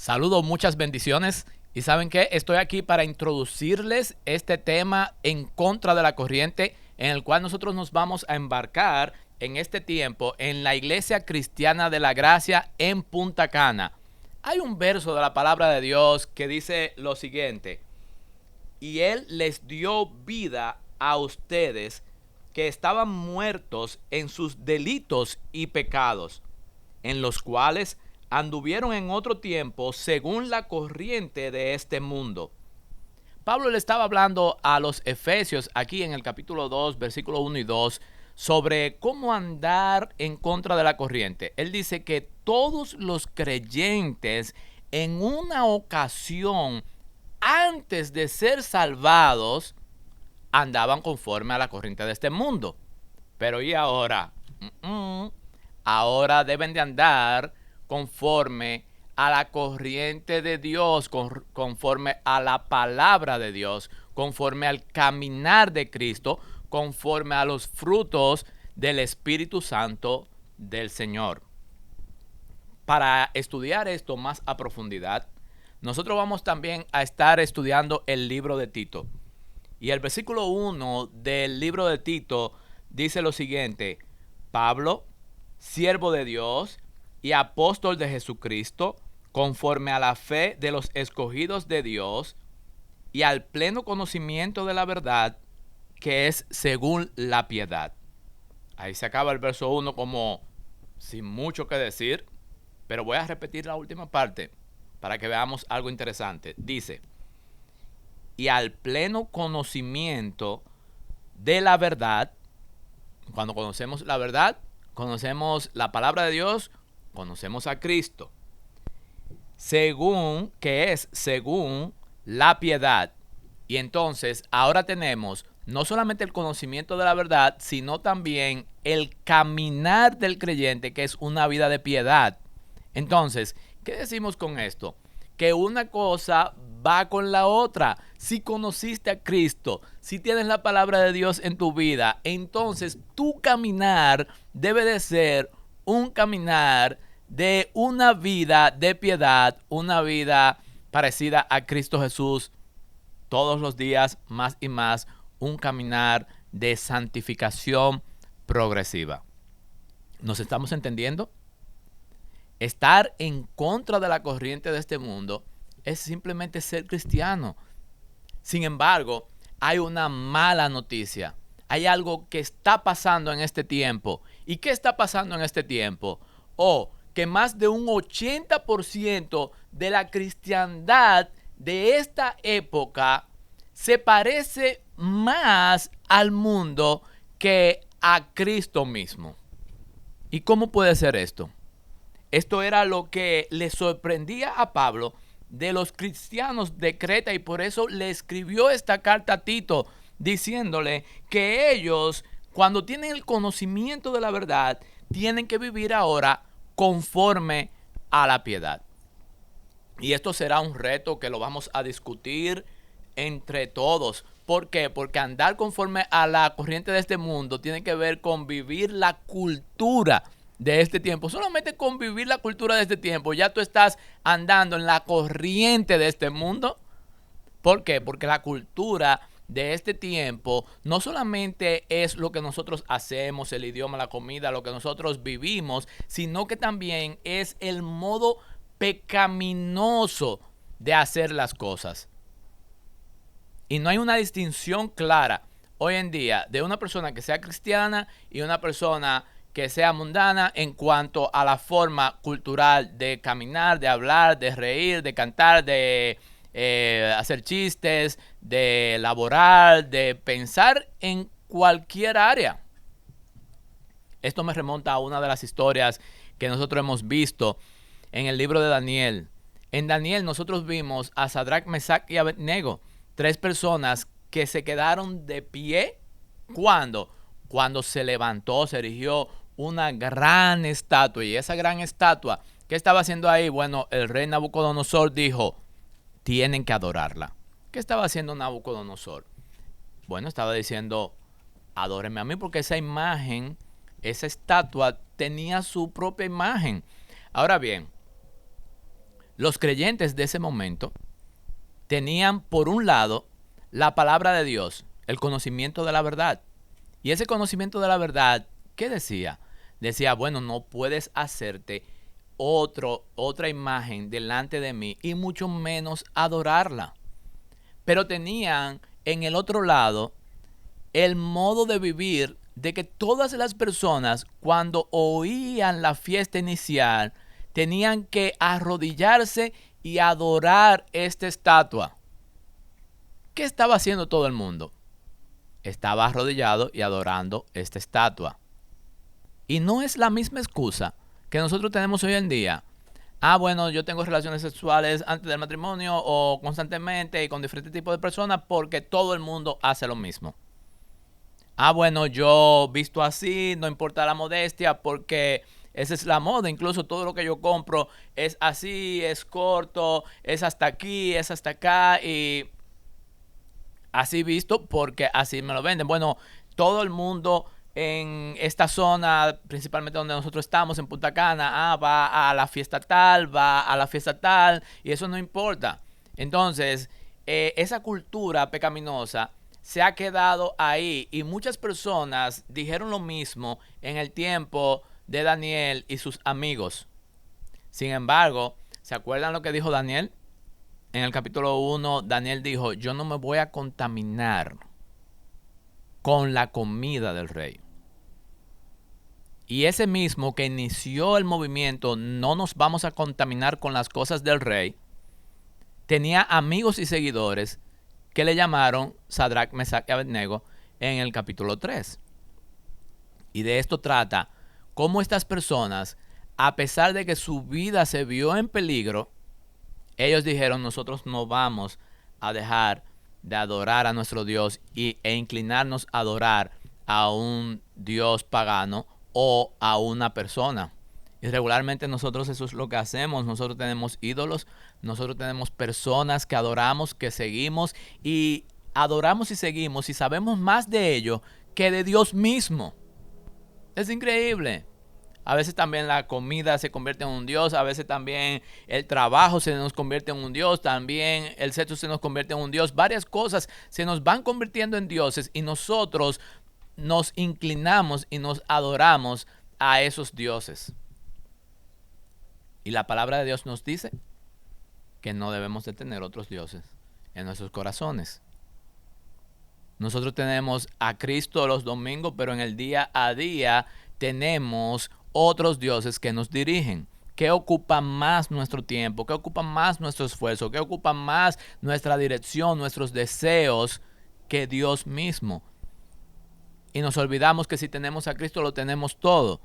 Saludos, muchas bendiciones. Y saben qué, estoy aquí para introducirles este tema en contra de la corriente, en el cual nosotros nos vamos a embarcar en este tiempo en la Iglesia Cristiana de la Gracia en Punta Cana. Hay un verso de la palabra de Dios que dice lo siguiente: y Él les dio vida a ustedes que estaban muertos en sus delitos y pecados, en los cuales anduvieron en otro tiempo según la corriente de este mundo. Pablo le estaba hablando a los efesios aquí en el capítulo 2, versículo 1 y 2, sobre cómo andar en contra de la corriente. Él dice que todos los creyentes en una ocasión, antes de ser salvados, andaban conforme a la corriente de este mundo. Pero ¿y ahora? Ahora deben de andar conforme a la corriente de Dios, conforme a la palabra de Dios, conforme al caminar de Cristo, conforme a los frutos del Espíritu Santo del Señor. Para estudiar esto más a profundidad, nosotros vamos también a estar estudiando el libro de Tito. Y el versículo 1 del libro de Tito dice lo siguiente: Pablo, siervo de Dios y apóstol de Jesucristo, conforme a la fe de los escogidos de Dios y al pleno conocimiento de la verdad, que es según la piedad. Ahí se acaba el verso 1 como sin mucho que decir, pero voy a repetir la última parte para que veamos algo interesante. Dice: y al pleno conocimiento de la verdad. Cuando conocemos la verdad, conocemos la palabra de Dios, conocemos a Cristo. Según, que es según la piedad. Y entonces ahora tenemos no solamente el conocimiento de la verdad, sino también el caminar del creyente, que es una vida de piedad. Entonces, ¿qué decimos con esto? Que una cosa va con la otra. Si conociste a Cristo, si tienes la palabra de Dios en tu vida, entonces tu caminar debe de ser un caminar de una vida de piedad, una vida parecida a Cristo Jesús, todos los días más y más, un caminar de santificación progresiva. ¿Nos estamos entendiendo? Estar en contra de la corriente de este mundo es simplemente ser cristiano. Sin embargo, hay una mala noticia. Hay algo que está pasando en este tiempo. ¿Y qué está pasando en este tiempo? Que más de un 80% de la cristiandad de esta época se parece más al mundo que a Cristo mismo. ¿Y cómo puede ser esto? Esto era lo que le sorprendía a Pablo de los cristianos de Creta, y por eso le escribió esta carta a Tito diciéndole que ellos, cuando tienen el conocimiento de la verdad, tienen que vivir ahora conforme a la piedad. Y esto será un reto que lo vamos a discutir entre todos. ¿Por qué? Porque andar conforme a la corriente de este mundo tiene que ver con vivir la cultura de este tiempo. Solamente con vivir la cultura de este tiempo ya tú estás andando en la corriente de este mundo. ¿Por qué? Porque la cultura de este tiempo no solamente es lo que nosotros hacemos, el idioma, la comida, lo que nosotros vivimos, sino que también es el modo pecaminoso de hacer las cosas. Y no hay una distinción clara hoy en día de una persona que sea cristiana y una persona que sea mundana en cuanto a la forma cultural de caminar, de hablar, de reír, de cantar, de hacer chistes, de laborar, de pensar en cualquier área. Esto me remonta a una de las historias que nosotros hemos visto en el libro de Daniel. En Daniel nosotros vimos a Sadrach, Mesach y Abednego, 3 personas que se quedaron de pie. ¿Cuándo? Cuando se levantó, se erigió una gran estatua. Y esa gran estatua, ¿qué estaba haciendo ahí? Bueno, el rey Nabucodonosor dijo: tienen que adorarla. ¿Qué estaba haciendo Nabucodonosor? Bueno, estaba diciendo: adórenme a mí, porque esa imagen, esa estatua tenía su propia imagen. Ahora bien, Los creyentes de ese momento tenían, por un lado, la palabra de Dios, el conocimiento de la verdad. Y ese conocimiento de la verdad, ¿qué decía? Decía, bueno, no puedes hacerte otra imagen delante de mí y mucho menos adorarla. Pero tenían en el otro lado el modo de vivir de que todas las personas, cuando oían la fiesta inicial, tenían que arrodillarse y adorar esta estatua. ¿Qué estaba haciendo todo el mundo? Estaba arrodillado y adorando esta estatua. Y no es la misma excusa que nosotros tenemos hoy en día. Ah, bueno, yo tengo relaciones sexuales antes del matrimonio o constantemente y con diferentes tipos de personas porque todo el mundo hace lo mismo. Ah, bueno, yo visto así, no importa la modestia porque esa es la moda. Incluso todo lo que yo compro es así, es corto, es hasta aquí, es hasta acá y así visto porque así me lo venden. Bueno, todo el mundo en esta zona, principalmente donde nosotros estamos, en Punta Cana, va a la fiesta tal, va a la fiesta tal, y eso no importa. Entonces, esa cultura pecaminosa se ha quedado ahí y muchas personas dijeron lo mismo en el tiempo de Daniel y sus amigos. Sin embargo, ¿se acuerdan lo que dijo Daniel? En el capítulo 1, Daniel dijo, yo no me voy a contaminar con la comida del rey. Y ese mismo que inició el movimiento, no nos vamos a contaminar con las cosas del rey, tenía amigos y seguidores que le llamaron Sadrach, Mesach y Abednego en el capítulo 3. Y de esto trata cómo estas personas, a pesar de que su vida se vio en peligro, ellos dijeron, nosotros no vamos a dejar de adorar a nuestro Dios e inclinarnos a adorar a un Dios pagano o a una persona. Y regularmente nosotros eso es lo que hacemos. Nosotros tenemos ídolos, nosotros tenemos personas que adoramos, que seguimos y adoramos y seguimos y sabemos más de ello que de Dios mismo. Es increíble. A veces también la comida se convierte en un dios, a veces también el trabajo se nos convierte en un dios, también el sexo se nos convierte en un dios. Varias cosas se nos van convirtiendo en dioses y nosotros nos inclinamos y nos adoramos a esos dioses. Y la palabra de Dios nos dice que no debemos de tener otros dioses en nuestros corazones. Nosotros tenemos a Cristo los domingos, pero en el día a día tenemos otros dioses que nos dirigen, que ocupan más nuestro tiempo, que ocupan más nuestro esfuerzo, que ocupan más nuestra dirección, nuestros deseos que Dios mismo. Y nos olvidamos que si tenemos a Cristo lo tenemos todo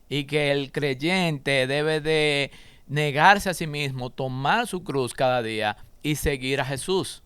y que el creyente debe de negarse a sí mismo, tomar su cruz cada día y seguir a Jesús.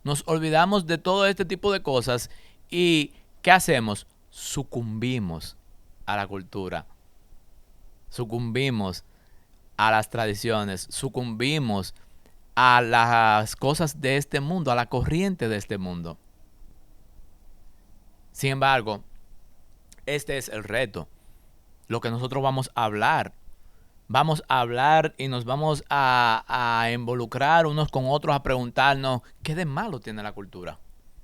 Nos olvidamos de todo este tipo de cosas y ¿qué hacemos? Sucumbimos a la cultura, sucumbimos a las tradiciones, sucumbimos a las cosas de este mundo, a la corriente de este mundo. Sin embargo, este es el reto, lo que nosotros vamos a hablar. Vamos a hablar y nos vamos a involucrar unos con otros, a preguntarnos qué de malo tiene la cultura.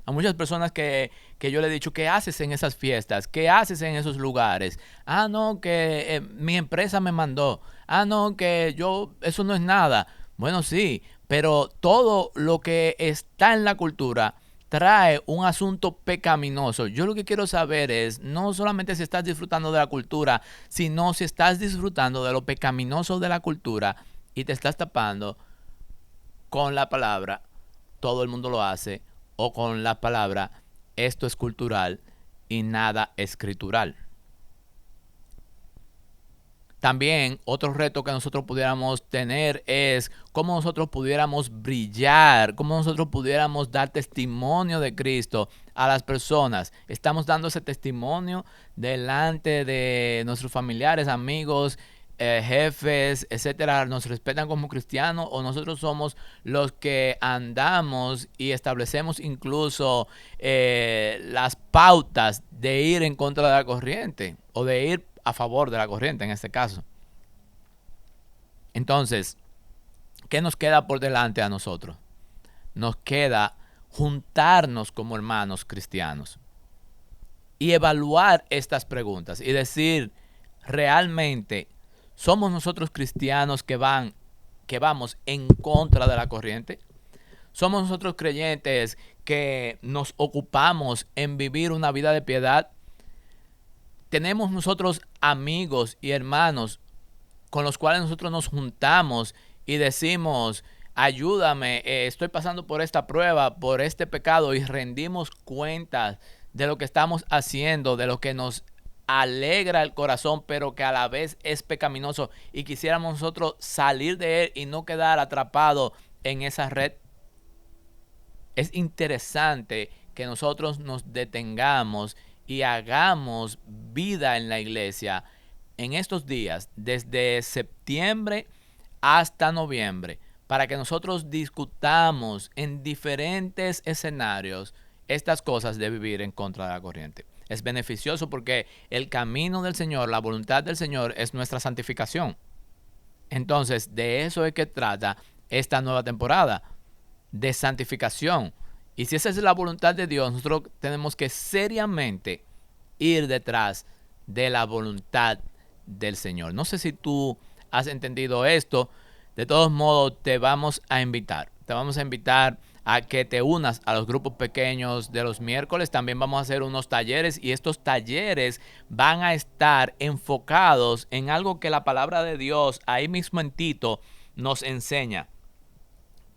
A muchas personas que yo le he dicho, ¿qué haces en esas fiestas? ¿Qué haces en esos lugares? Ah, no, que mi empresa me mandó. Ah, no, que yo, eso no es nada. Bueno, sí, pero todo lo que está en la cultura trae un asunto pecaminoso. Yo lo que quiero saber es no solamente si estás disfrutando de la cultura, sino si estás disfrutando de lo pecaminoso de la cultura y te estás tapando con la palabra, todo el mundo lo hace, o con la palabra, esto es cultural y nada escritural. También otro reto que nosotros pudiéramos tener es cómo nosotros pudiéramos brillar, cómo nosotros pudiéramos dar testimonio de Cristo a las personas. Estamos dando ese testimonio delante de nuestros familiares, amigos, jefes, etcétera. ¿Nos respetan como cristianos o nosotros somos los que andamos y establecemos incluso las pautas de ir en contra de la corriente o de ir a favor de la corriente en este caso? Entonces, ¿Qué nos queda por delante a nosotros? Nos queda juntarnos como hermanos cristianos y evaluar estas preguntas y decir, realmente, ¿somos nosotros cristianos que vamos en contra de la corriente? ¿Somos nosotros creyentes que nos ocupamos en vivir una vida de piedad? ¿Tenemos nosotros amigos y hermanos con los cuales nosotros nos juntamos y decimos, ayúdame, estoy pasando por esta prueba, por este pecado, y rendimos cuentas de lo que estamos haciendo, de lo que nos alegra el corazón, pero que a la vez es pecaminoso, y quisiéramos nosotros salir de él y no quedar atrapados en esa red? Es interesante que nosotros nos detengamos y hagamos vida en la iglesia en estos días, desde septiembre hasta noviembre, para que nosotros discutamos en diferentes escenarios estas cosas de vivir en contra de la corriente. Es beneficioso porque el camino del Señor, la voluntad del Señor es nuestra santificación. Entonces, de eso es que trata esta nueva temporada, de santificación. Y si esa es la voluntad de Dios, nosotros tenemos que seriamente ir detrás de la voluntad del Señor. No sé si tú has entendido esto. De todos modos, te vamos a invitar. Te vamos a invitar a que te unas a los grupos pequeños de los miércoles. También vamos a hacer unos talleres, y estos talleres van a estar enfocados en algo que la palabra de Dios ahí mismo en Tito nos enseña.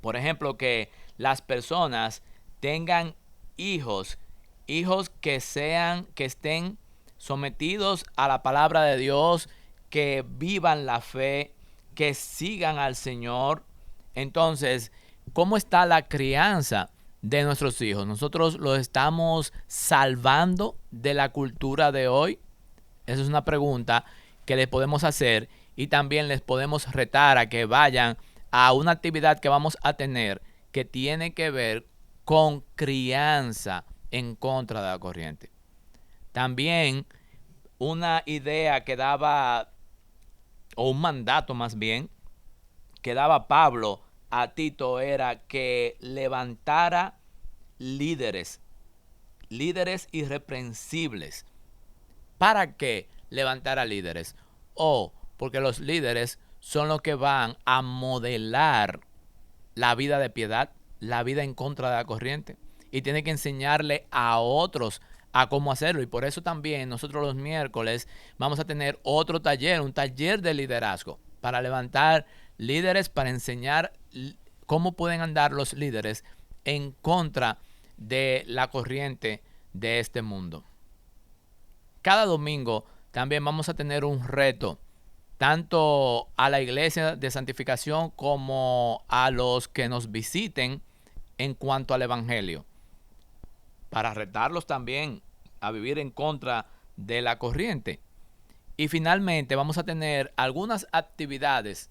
Por ejemplo, que las personas tengan hijos que estén sometidos a la palabra de Dios, que vivan la fe, que sigan al Señor. Entonces, ¿cómo está la crianza de nuestros hijos? ¿Nosotros los estamos salvando de la cultura de hoy? Esa es una pregunta que les podemos hacer, y también les podemos retar a que vayan a una actividad que vamos a tener que tiene que ver con crianza en contra de la corriente. También una idea que daba, o un mandato más bien, que daba Pablo a Tito, era que levantara líderes irreprensibles. ¿Para qué levantara líderes? Porque los líderes son los que van a modelar la vida de piedad, la vida en contra de la corriente, y tiene que enseñarle a otros a cómo hacerlo. Y por eso también nosotros los miércoles vamos a tener otro taller, un taller de liderazgo, para levantar líderes, para enseñar cómo pueden andar los líderes en contra de la corriente de este mundo. Cada domingo también vamos a tener un reto, tanto a la iglesia de santificación como a los que nos visiten, en cuanto al evangelio, para retarlos también a vivir en contra de la corriente. Y finalmente vamos a tener algunas actividades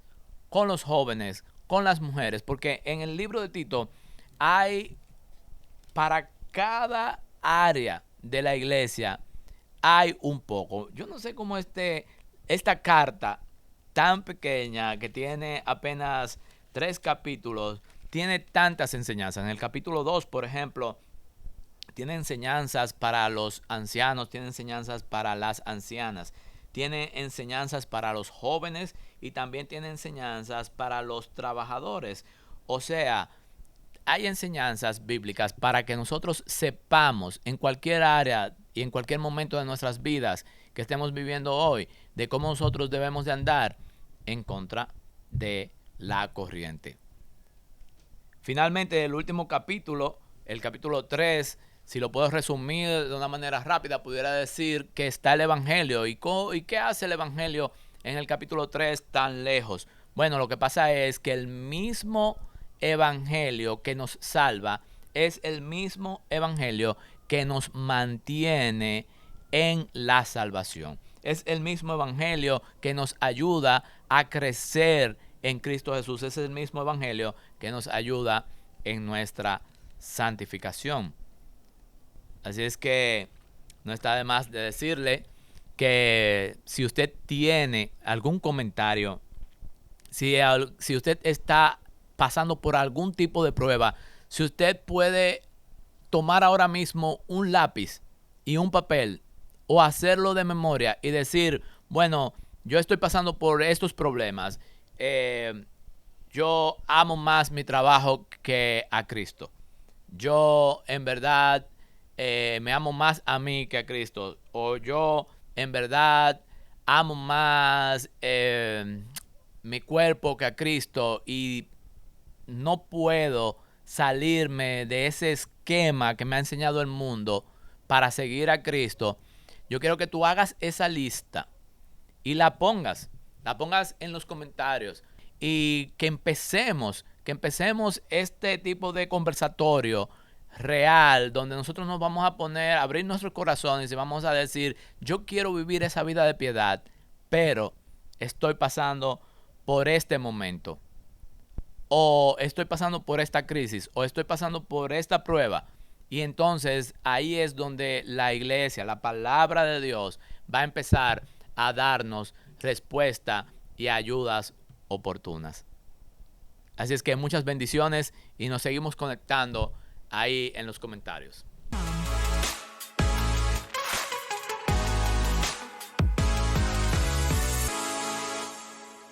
con los jóvenes, con las mujeres, porque en el libro de Tito hay, para cada área de la iglesia, hay un poco. Yo no sé cómo esta carta tan pequeña, que tiene apenas 3 capítulos, tiene tantas enseñanzas. En el capítulo 2, por ejemplo, tiene enseñanzas para los ancianos, tiene enseñanzas para las ancianas, tiene enseñanzas para los jóvenes, y también tiene enseñanzas para los trabajadores. O sea, hay enseñanzas bíblicas para que nosotros sepamos en cualquier área y en cualquier momento de nuestras vidas que estemos viviendo hoy, de cómo nosotros debemos de andar en contra de la corriente. Finalmente, el último capítulo, el capítulo 3, si lo puedo resumir de una manera rápida, pudiera decir que está el evangelio. ¿Y qué hace el evangelio en el capítulo 3 tan lejos? Bueno, lo que pasa es que el mismo evangelio que nos salva es el mismo evangelio que nos mantiene en la salvación. Es el mismo evangelio que nos ayuda a crecer en Cristo Jesús. Es el mismo evangelio que nos ayuda en nuestra santificación. Así es que no está de más de decirle que si usted tiene algún comentario, si usted está pasando por algún tipo de prueba, si usted puede tomar ahora mismo un lápiz y un papel o hacerlo de memoria y decir, bueno, yo estoy pasando por estos problemas, yo amo más mi trabajo que a Cristo. Yo en verdad me amo más a mí que a Cristo. O yo en verdad amo más mi cuerpo que a Cristo y no puedo salirme de ese esquema que me ha enseñado el mundo para seguir a Cristo. Yo quiero que tú hagas esa lista y la pongas en los comentarios y que empecemos este tipo de conversatorio real donde nosotros nos vamos a poner, a abrir nuestros corazones y vamos a decir, yo quiero vivir esa vida de piedad, pero estoy pasando por este momento o estoy pasando por esta crisis o estoy pasando por esta prueba. Y entonces ahí es donde la iglesia, la palabra de Dios, va a empezar a darnos respuesta y ayudas oportunas. Así es que muchas bendiciones y nos seguimos conectando ahí en los comentarios.